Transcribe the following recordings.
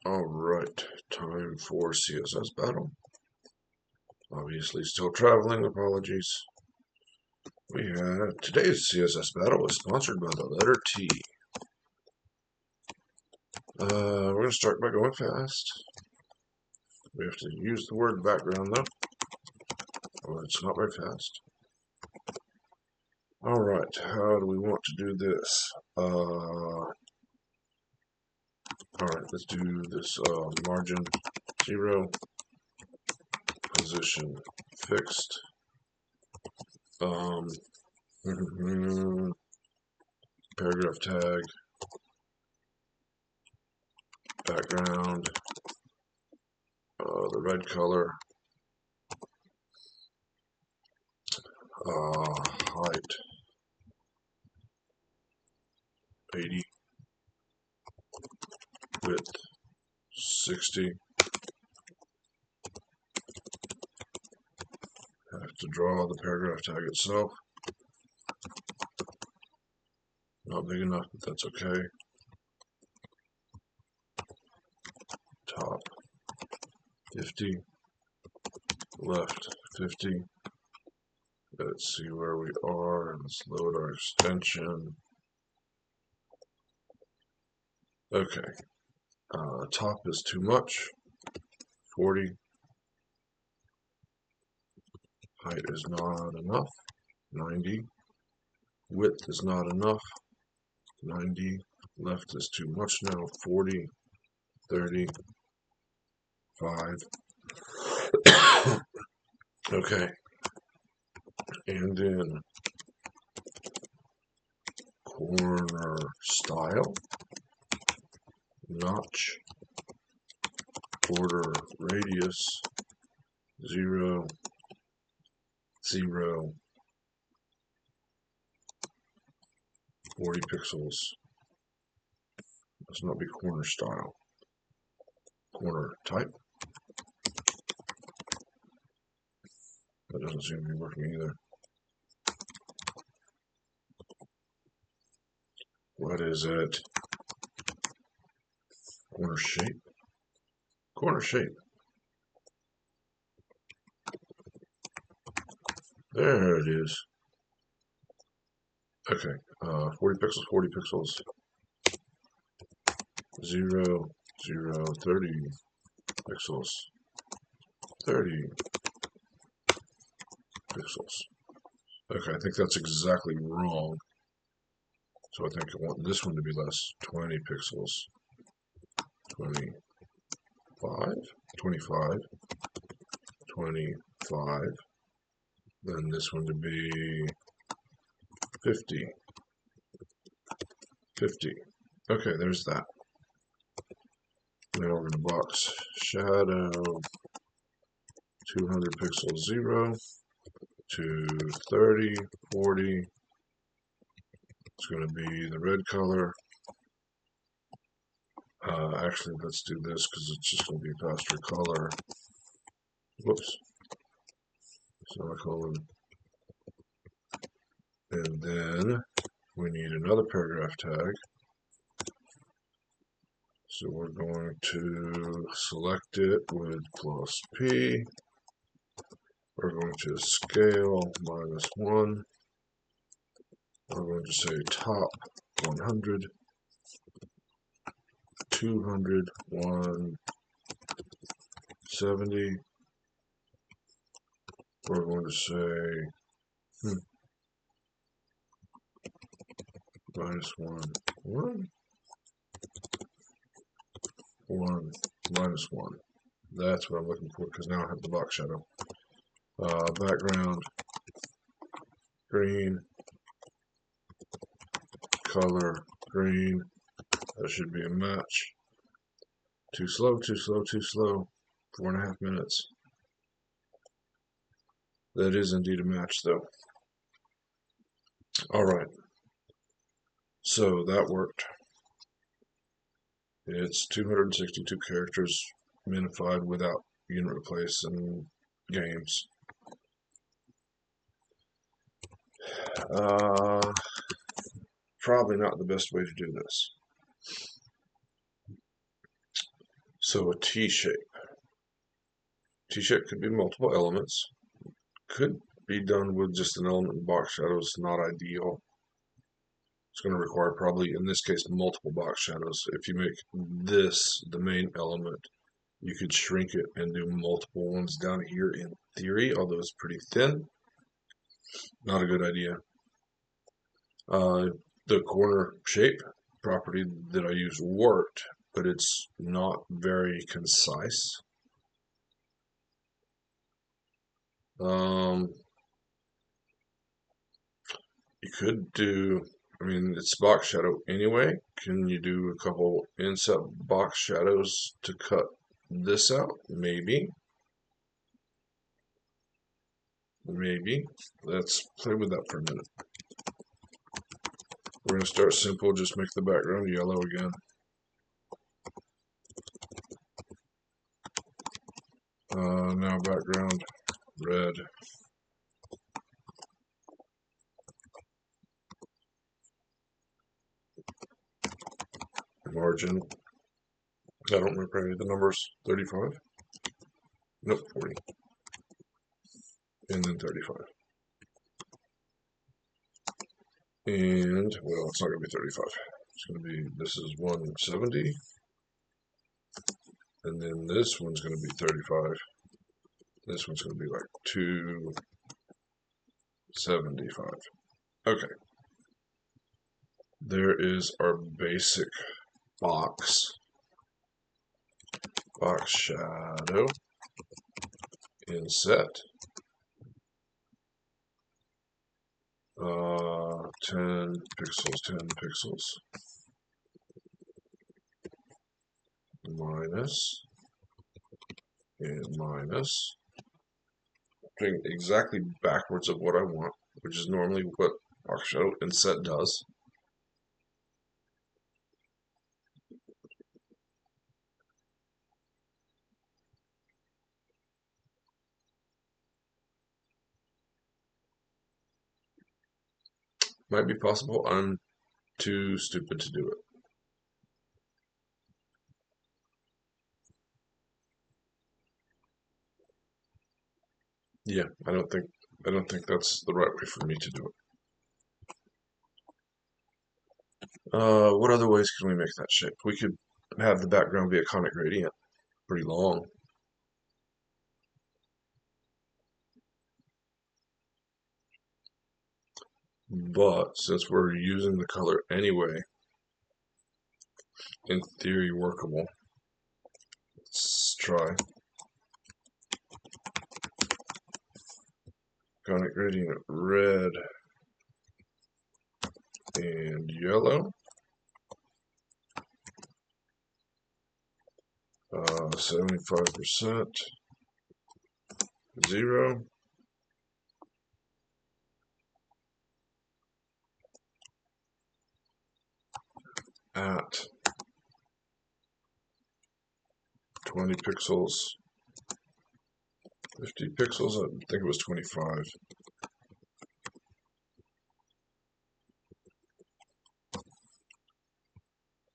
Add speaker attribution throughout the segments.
Speaker 1: Alright, time for CSS Battle. Obviously still traveling, apologies. Today's CSS Battle is sponsored by the letter T. We're going to start by going fast. We have to use the word background though, or it's not very fast. Alright, how do we want to do this? Alright, let's do this margin 0, position fixed. Paragraph tag, background, the red color, height 80, width 60. Have to draw the paragraph tag itself. Not big enough, but that's okay. Top 50, left 50. Let's see where we are. Let's load our extension. Okay. Top is too much. 40. Height is not enough. 90. Width is not enough. 90. Left is too much now. 40. 30. 5. Okay. And then corner style, notch, border radius 0, 0, 40 pixels. Must not be corner style. Corner type. That doesn't seem to be working either. What is it? Corner shape. Corner shape. There it is. Okay. 40 pixels, 40 pixels. 0, 0, 30 pixels. 30 pixels. Okay, I think that's exactly wrong. So I think I want this one to be less. 20 pixels. 25. 25. 25. Then this one to be 50. 50. Okay, there's that. Now we're going to box shadow 200 pixels 0 to 30, 40. It's going to be the red color. Actually, let's do this because it's just going to be a faster color. Whoops. Semicolon. And then we need another paragraph tag. So we're going to select it with plus P. We're going to scale -1. We're going to say top 100, 200, 170. We're going to say -1, 1, 1, -1. That's what I'm looking for because now I have the box shadow. Background, green, color, green. That should be a match. Too slow, too slow, too slow. 4.5 minutes. That is indeed a match though. Alright. So that worked. It's 262 characters minified without unit replace and games. Probably not the best way to do this. So a T-shape. T-shape could be multiple elements. Could be done with just an element box shadows, not ideal. It's going to require probably, in this case, multiple box shadows. If you make this the main element, you could shrink it and do multiple ones down here in theory, although it's pretty thin. Not a good idea. The corner shape property that I used worked, but it's not very concise. You could do, I mean, it's box shadow anyway. Can you do a couple inset box shadows to cut this out? Maybe. Maybe. Let's play with that for a minute. We're going to start simple, just make the background yellow again. Now background red. Margin. I don't remember any of the numbers. 35? Nope, 40. And then 35. And, well, it's not going to be 35. It's going to be, this is 170. And then this one's going to be 35. This one's going to be like 275. Okay. There is our basic box. Box shadow. Inset. 10 pixels, 10 pixels. Minus. And minus. Doing exactly backwards of what I want, which is normally what box shadow inset does. Might be possible. I'm too stupid to do it. Yeah, I don't think that's the right way for me to do it. What other ways can we make that shape? We could have the background be a conic gradient, pretty long. But since we're using the color anyway, in theory workable. Let's try. Conic gradient red and yellow. 75%. 0. At 20 pixels. 50 pixels, I think it was 25.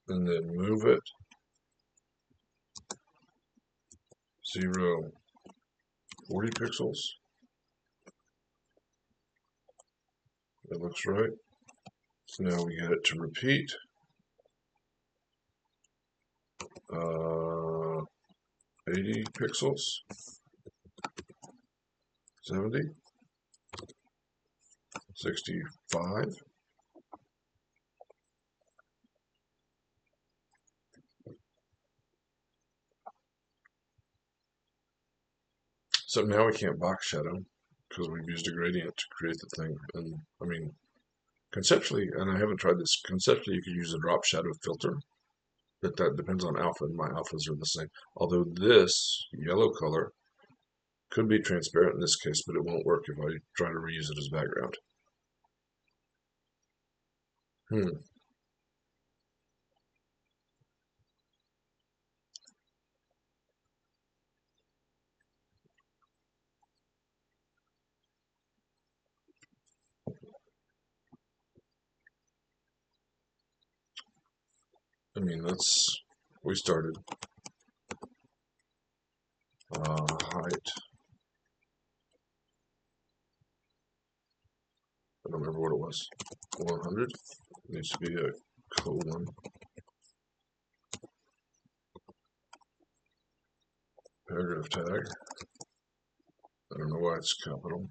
Speaker 1: And then move it. 0, 40 pixels. That looks right. So now we get it to repeat. 80 pixels. 70. 65. So now we can't box shadow because we've used a gradient to create the thing. And I mean, conceptually, and I haven't tried this, conceptually you could use a drop shadow filter, but that depends on alpha, and my alphas are the same. Although this yellow color could be transparent in this case, but it won't work if I try to reuse it as background. I mean, we started. Height. I don't remember what it was. 100. Needs to be a colon. Paragraph tag. I don't know why it's capital.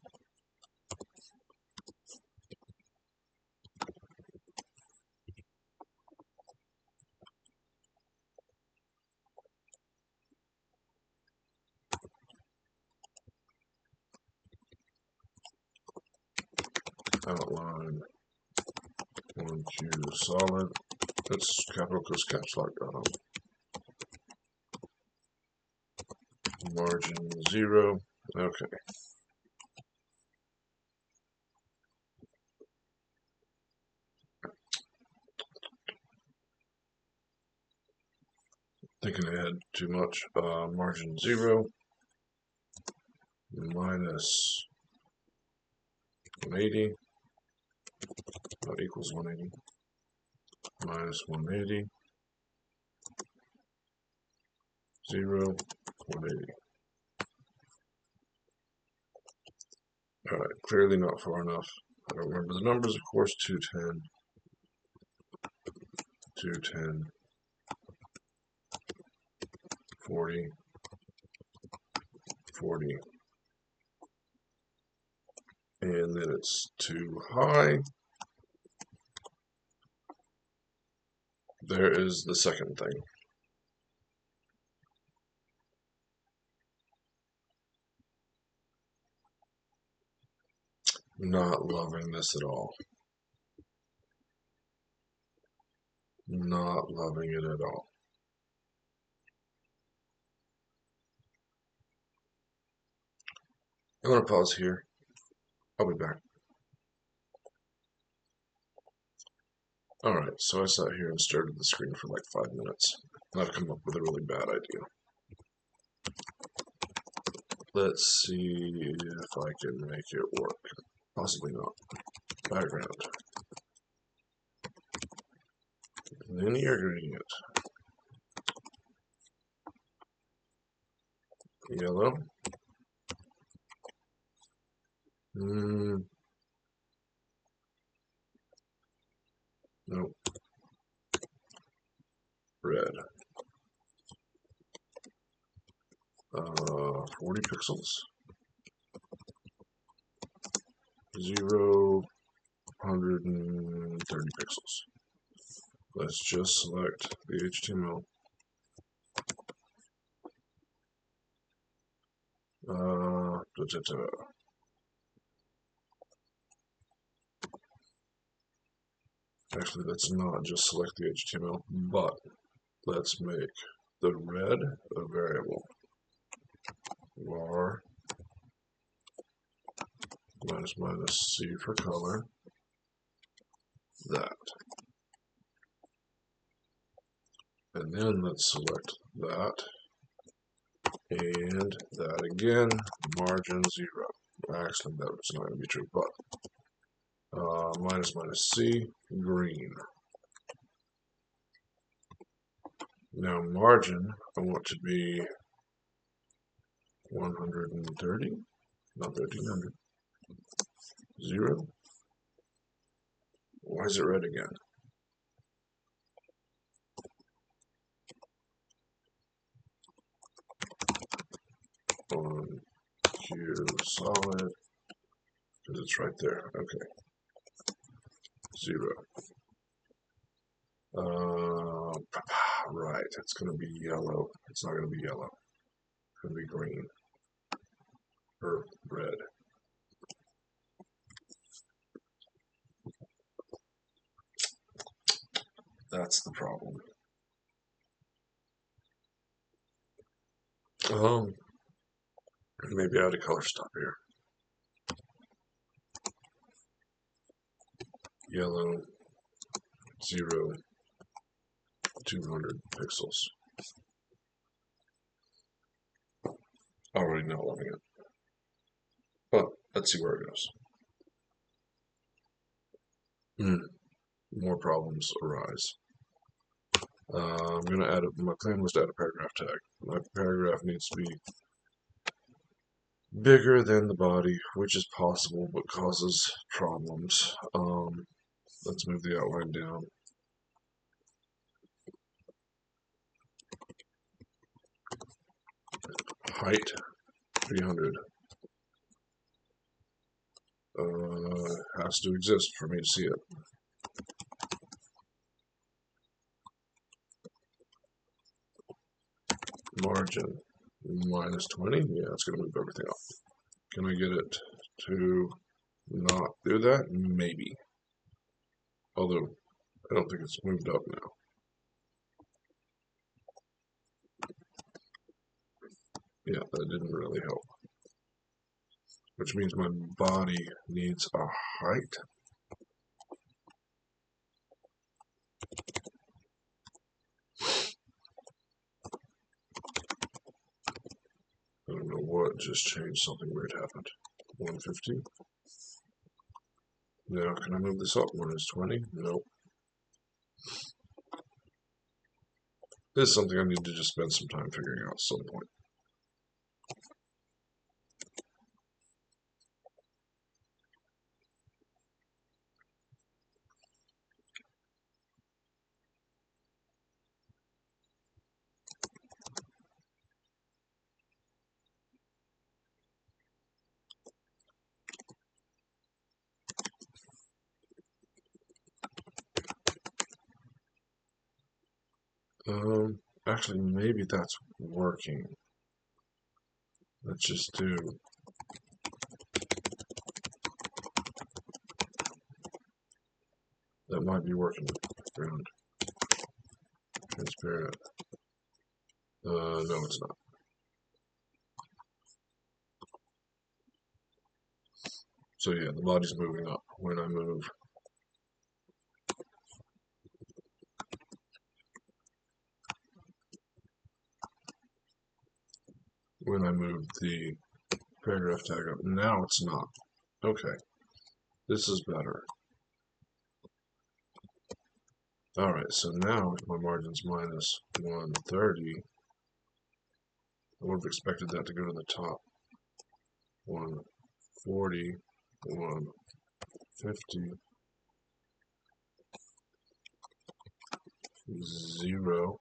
Speaker 1: Outline 1Q solid. That's capital because caps lock got on. Margin 0. Okay. Thinking ahead too much. Margin 0 minus 180 equals 180 minus 180 0 180. All right, clearly not far enough. I don't remember the numbers, of course. 210, 210, 40, 40, and then it's too high. There is the second thing. Not loving this at all. Not loving it at all. I'm going to pause here. I'll be back. Alright, so I sat here and stared at the screen for like 5 minutes. And I've come up with a really bad idea. Let's see if I can make it work. Possibly not. Background. Linear gradient. Yellow. Nope. Red. 40 pixels. 0, 130 pixels. Let's just select the HTML. Actually, let's not just select the HTML, but let's make the red a variable. Var minus C for color. That. And then let's select that. And that again. Margin 0. Actually, that's not going to be true, but minus C, green. Now margin, I want to be 130, not 1300. 0. Why is it red again? On Q solid, because it's right there. Okay. 0. Right, it's going to be yellow. It's not going to be yellow. It's going to be green. Or red. That's the problem. Maybe I had a color stop here. Yellow, 0, 200 pixels. Already not loving it. But let's see where it goes. More problems arise. I'm going to add my plan was to add a paragraph tag. My paragraph needs to be bigger than the body, which is possible but causes problems. Let's move the outline down. Height 300. Has to exist for me to see it. Margin minus 20. Yeah, it's going to move everything up. Can I get it to not do that? Maybe. Although, I don't think it's moved up now. Yeah, that didn't really help. Which means my body needs a height. I don't know what just changed. Something weird happened. 150. Now, can I move this up? Minus 20? Nope. This is something I need to just spend some time figuring out at some point. Actually, maybe that's working. Let's just do that. Might be working. Background transparent. No, it's not. So yeah, the body's moving up when I move. When I move the paragraph tag up. Now it's not. Okay, this is better. Alright, so now if my margin's minus 130, I would have expected that to go to the top. 140, 150, 0.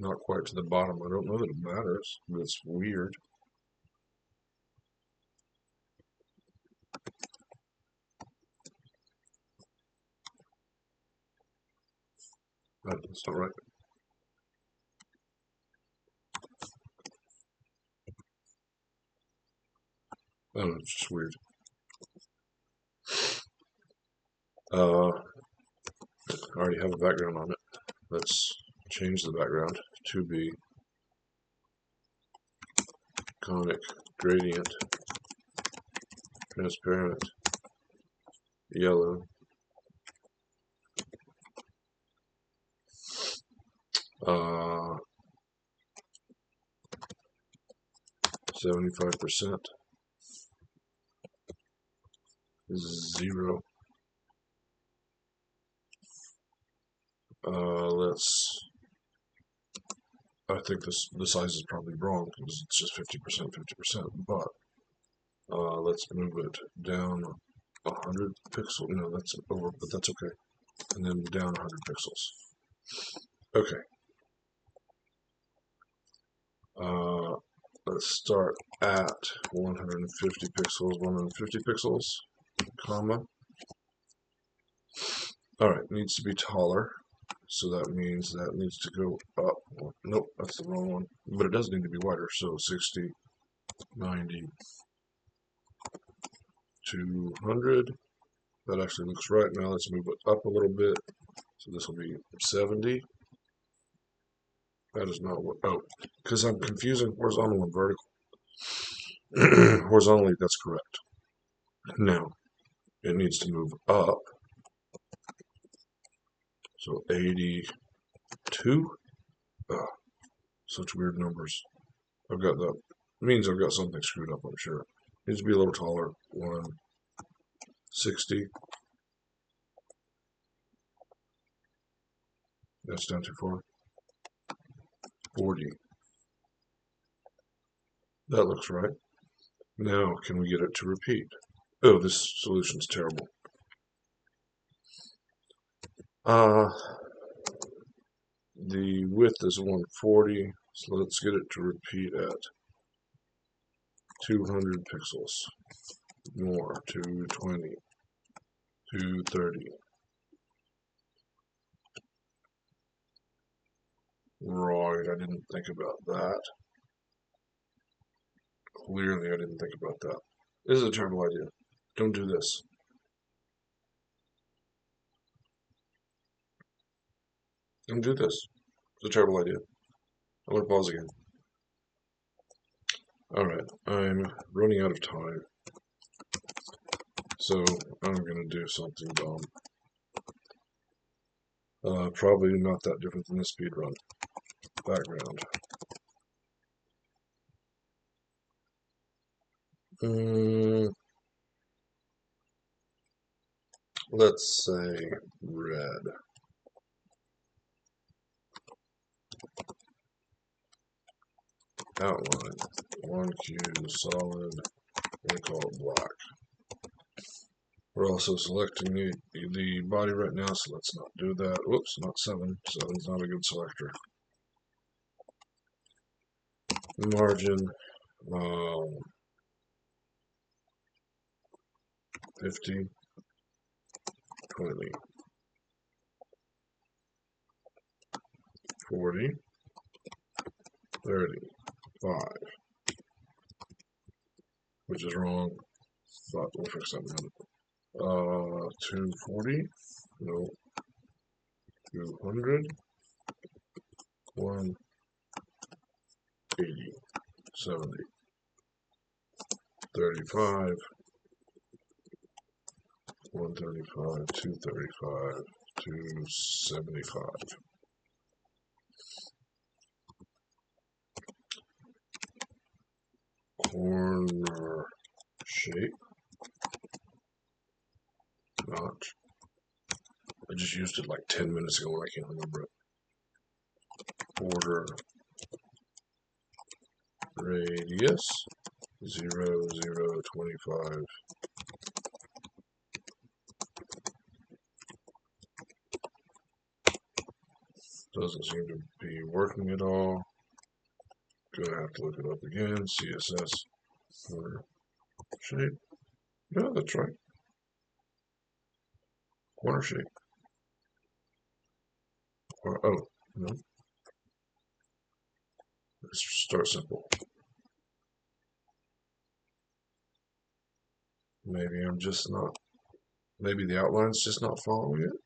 Speaker 1: Not quite to the bottom. I don't know that it matters, but it's weird. That's not right. I don't know, it's just weird. I already have a background on it. Let's change the background to be conic gradient, transparent, yellow. 75%, 0. I think the size is probably wrong because it's just 50%, 50%, but let's move it down 100 pixels. No, that's over, but that's okay. And then down 100 pixels. Okay. Let's start at 150 pixels, 150 pixels, comma. Alright, needs to be taller. So that means that needs to go up. Well, nope, that's the wrong one. But it does need to be wider. So 60, 90, 200. That actually looks right. Now let's move it up a little bit. So this will be 70. That is not what. Oh, because I'm confusing horizontal and vertical. Horizontally, that's correct. Now, it needs to move up. So 82. Such weird numbers. I've got that. Means I've got something screwed up, I'm sure. Needs to be a little taller. 160. That's down too far. 40. That looks right. Now, can we get it to repeat? Oh, this solution's terrible. The width is 140, so let's get it to repeat at 200 pixels. More, 220, 230. Right, I didn't think about that. Clearly, I didn't think about that. This is a terrible idea. Don't do this. Don't do this. It's a terrible idea. I'm going to pause again. Alright, I'm running out of time. So, I'm going to do something dumb. Probably not that different than the speed run. Background. Let's say red. Outline. 1Q solid. We call it black. We're also selecting the body right now, so let's not do that. Whoops, not 7. 7's not a good selector. Margin. 50. 20. 40. 30. 5. Which is wrong. But we'll fix that in a minute. 240. No. 200. 180. 70. 35. 135. 235. 275. Corner shape. Notch. I just used it like 10 minutes ago and I can't remember it. Border radius 0, 0, 25. Doesn't seem to be working at all. Gonna have to look it up again. CSS corner shape. Yeah, that's right. Corner shape. Oh, no. Let's start simple. Maybe I'm just not. Maybe the outline's just not following it.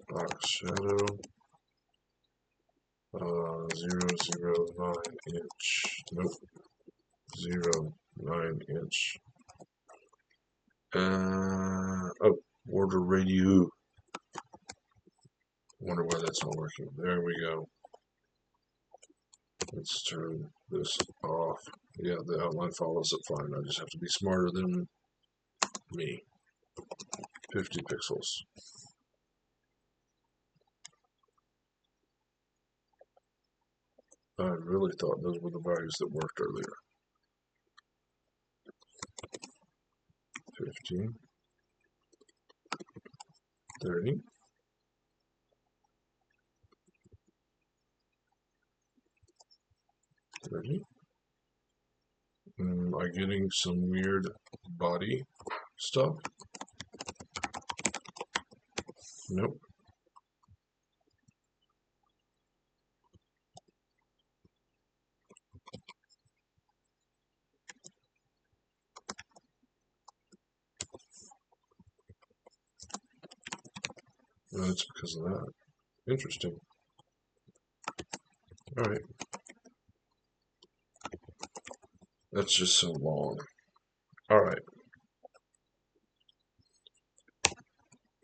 Speaker 1: Box shadow. 0, 0, 9 inch. Nope. 0, 9 inch. Oh, border radius. Wonder why that's not working. There we go. Let's turn this off. Yeah, the outline follows it fine. I just have to be smarter than me. 50 pixels. I really thought those were the values that worked earlier. 15. 30. 30. Am I getting some weird body stuff? Nope. No, it's because of that. Interesting. Alright. That's just so long. Alright.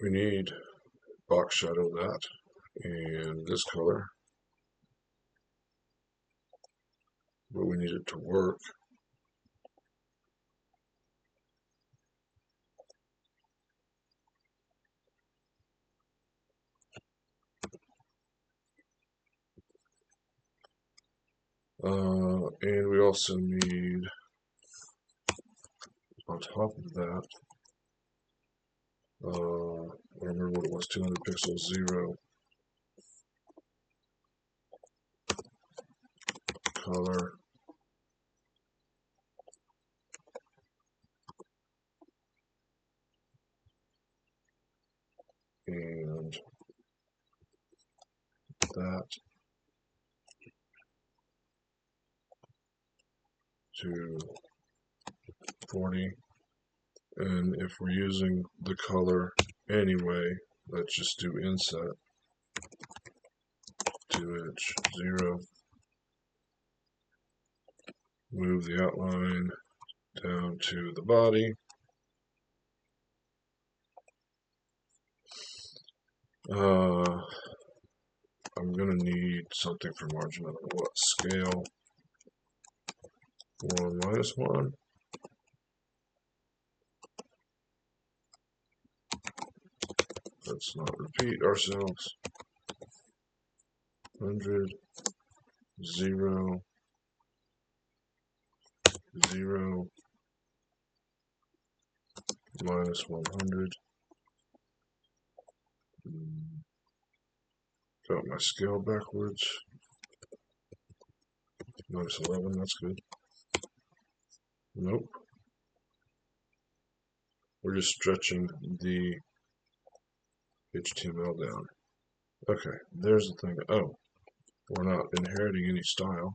Speaker 1: We need box shadow that and this color. But we need it to work. And we also need, on top of that, I remember what it was, 200 pixels, 0, color, and that to 40. And if we're using the color anyway, let's just do inset 2-inch 0. Move the outline down to the body. I'm going to need something for margin. I don't know what. Scale 1 minus 1. Let's not repeat ourselves. 100, 0, 0, minus 100. Got my scale backwards. Minus 11, that's good. Nope. We're just stretching the HTML down. Okay, there's the thing. Oh, we're not inheriting any style.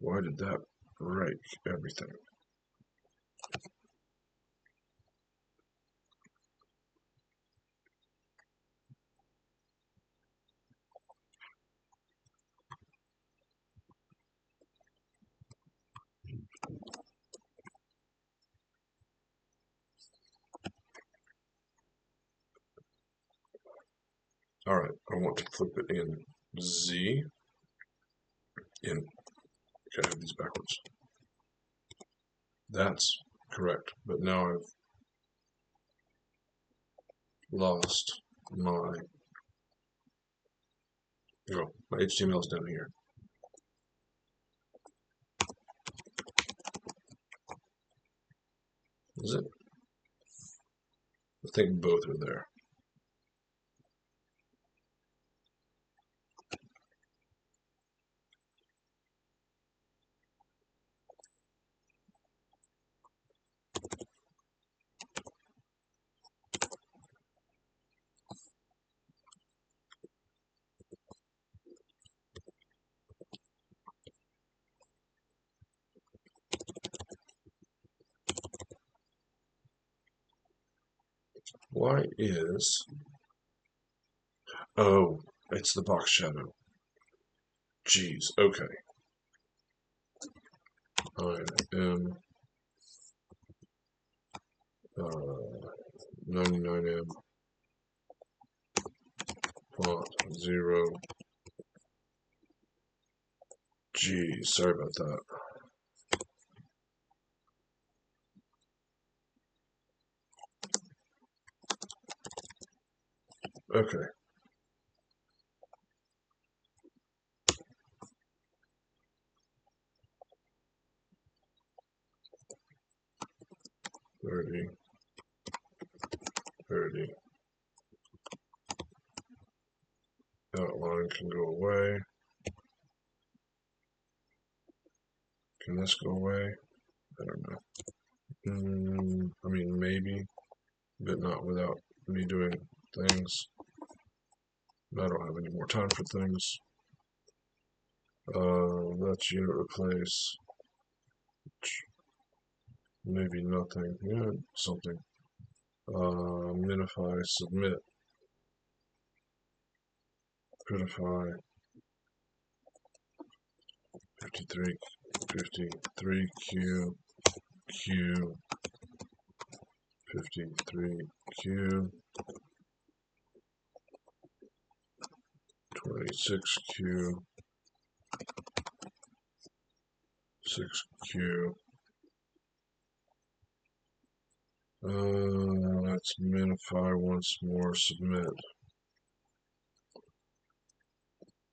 Speaker 1: Why did that break everything? All right, I want to flip it in Z. Okay, I have these backwards. That's correct, but now I've lost my, my HTML is down here. Is it? I think both are there. Why is... Oh, it's the box shadow. Jeez, okay. I am 99M font 0. Geez, sorry about that. Okay. Thirty. Outline can go away. Can this go away? I don't know. I mean, maybe, but not without me doing things. I don't have any more time for things. That's unit replace. Maybe nothing. Yeah, something. Minify, submit. Prettify. 53 Q, 53 Q, 26 Q, 6 Q. Let's minify once more, submit.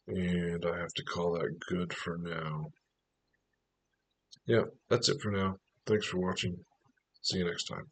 Speaker 1: And I have to call that good for now. Yeah, that's it for now. Thanks for watching. See you next time.